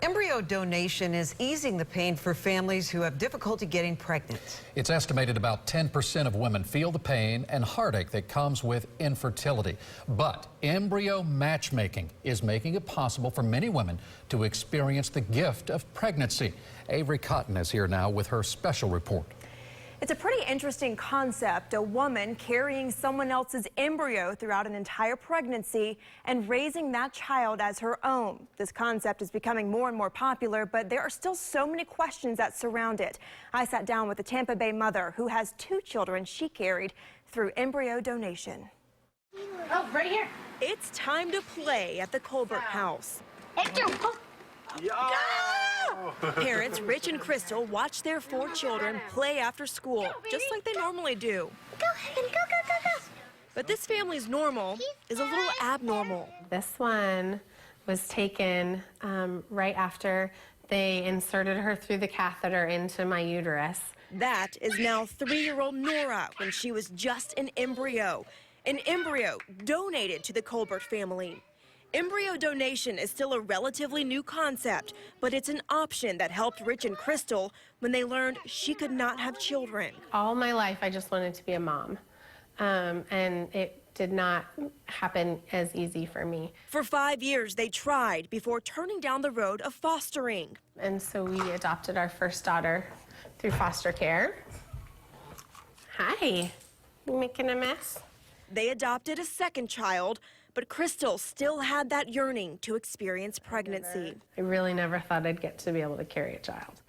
Embryo donation is easing the pain for families who have difficulty getting pregnant. It's estimated about 10% of women feel the pain and heartache that comes with infertility. But embryo matchmaking is making it possible for many women to experience the gift of pregnancy. Avery Cotton is here now with her special report. It's a pretty interesting concept, a woman carrying someone else's embryo throughout an entire pregnancy and raising that child as her own. This concept is becoming more and more popular, but there are still so many questions that surround it. I sat down with a Tampa Bay mother who has 2 children she carried through embryo donation. Oh, right here. It's time to play at the Colbert house. Parents Rich and Crystal watch their 4 children play after school, just like they normally do. Go, Evan, go. But this family's normal is a little abnormal. This one was taken right after they inserted her through the catheter into my uterus. That is now 3-year-old Nora when she was just an embryo donated to the Colbert family. Embryo donation is still a relatively new concept, but it's an option that helped Rich and Crystal when they learned she could not have children. All my life, I just wanted to be a mom, and it did not happen as easy for me. For 5 years, they tried before turning down the road of fostering. And so we adopted our first daughter through foster care. Hi, you making a mess? They adopted a second child, but Crystal still had that yearning to experience pregnancy. I really never thought I'd get to be able to carry a child.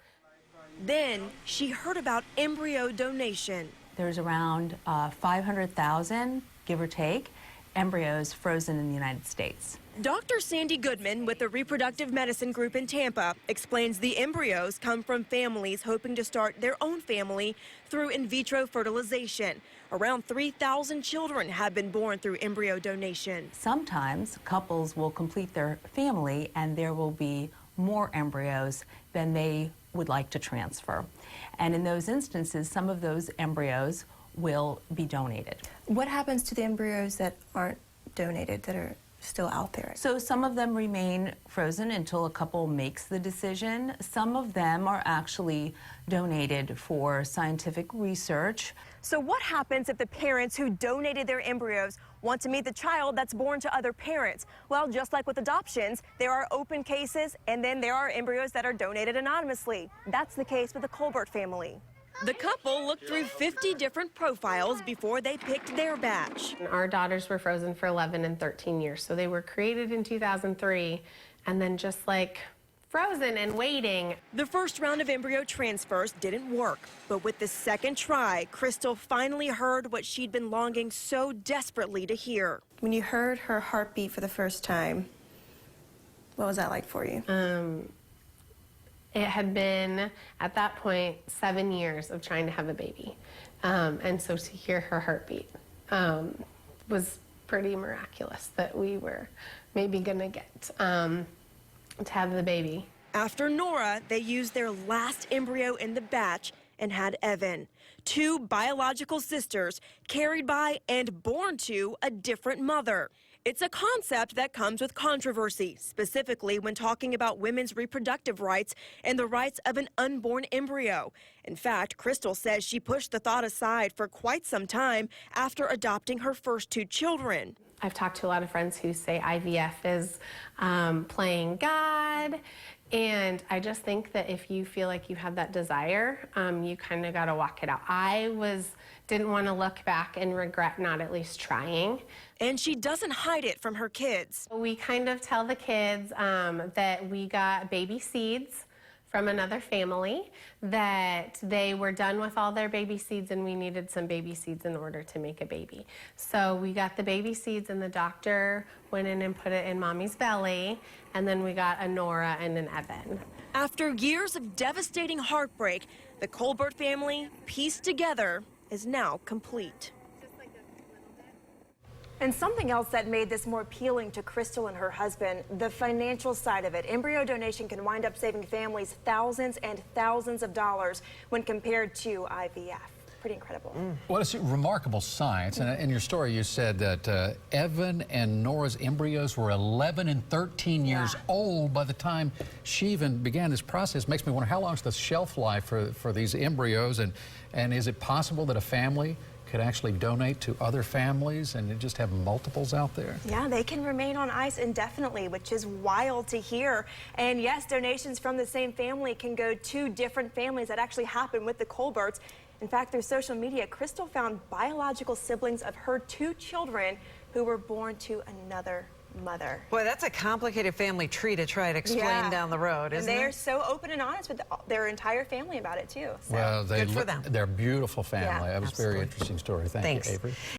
Then she heard about embryo donation. There's around 500,000, give or take, embryos frozen in the United States. Dr. Sandy Goodman with the Reproductive Medicine Group in Tampa explains the embryos come from families hoping to start their own family through in vitro fertilization. Around 3,000 children have been born through embryo donation. Sometimes couples will complete their family and there will be more embryos than they would like to transfer. And in those instances, some of those embryos will be donated. What happens to the embryos that aren't donated, that are still out there? So some of them remain frozen until a couple makes the decision. Some of them are actually donated for scientific research. So what happens if the parents who donated their embryos want to meet the child that's born to other parents? Well, just like with adoptions, there are open cases and then there are embryos that are donated anonymously. That's the case with the Colbert family. The couple looked through 50 different profiles before they picked their batch. Our daughters were frozen for 11 and 13 years, so they were created in 2003 and then just like frozen and waiting. The first round of embryo transfers didn't work, but with the second try, Crystal finally heard what she'd been longing so desperately to hear. When you heard her heartbeat for the first time, what was that like for you? It had been, at that point, 7 years of trying to have a baby. And so to hear her heartbeat was pretty miraculous that we were maybe gonna get to have the baby. After Nora, they used their last embryo in the batch and had Evan, 2 biological sisters carried by and born to a different mother. It's a concept that comes with controversy, specifically when talking about women's reproductive rights and the rights of an unborn embryo. In fact, Crystal says she pushed the thought aside for quite some time after adopting her first 2 children. I've talked to a lot of friends who say IVF is playing God, and I just think that if you feel like you have that desire, you kind of got to walk it out. Didn't want to look back and regret not at least trying. And she doesn't hide it from her kids. We kind of tell the kids that we got baby seeds from another family, that they were done with all their baby seeds and we needed some baby seeds in order to make a baby. So we got the baby seeds and the doctor went in and put it in mommy's belly, and then we got a Nora and an Evan. After years of devastating heartbreak, the Colbert family, pieced together, is now complete. And something else that made this more appealing to Crystal and her husband, the financial side of it. Embryo donation can wind up saving families thousands and thousands of dollars when compared to IVF. pretty incredible. Well, it's remarkable science. And in your story, you said that Evan and Nora's embryos were 11 and 13 years old by the time she even began this process. Makes me wonder, how long is the shelf life for these embryos? And is it possible that a family could actually donate to other families and just have multiples out there? Yeah, they can remain on ice indefinitely, which is wild to hear. And yes, donations from the same family can go to different families. That actually happened with the Colberts. In fact, through social media, Crystal found biological siblings of her 2 children who were born to another mother. Boy, that's a complicated family tree to try to explain down the road, isn't it? And they're so open and honest with their entire family about it, too. So. Well, Good for them. they're a beautiful family. Yeah, That was a very absolutely. interesting story. Thank Thanks. you, Avery.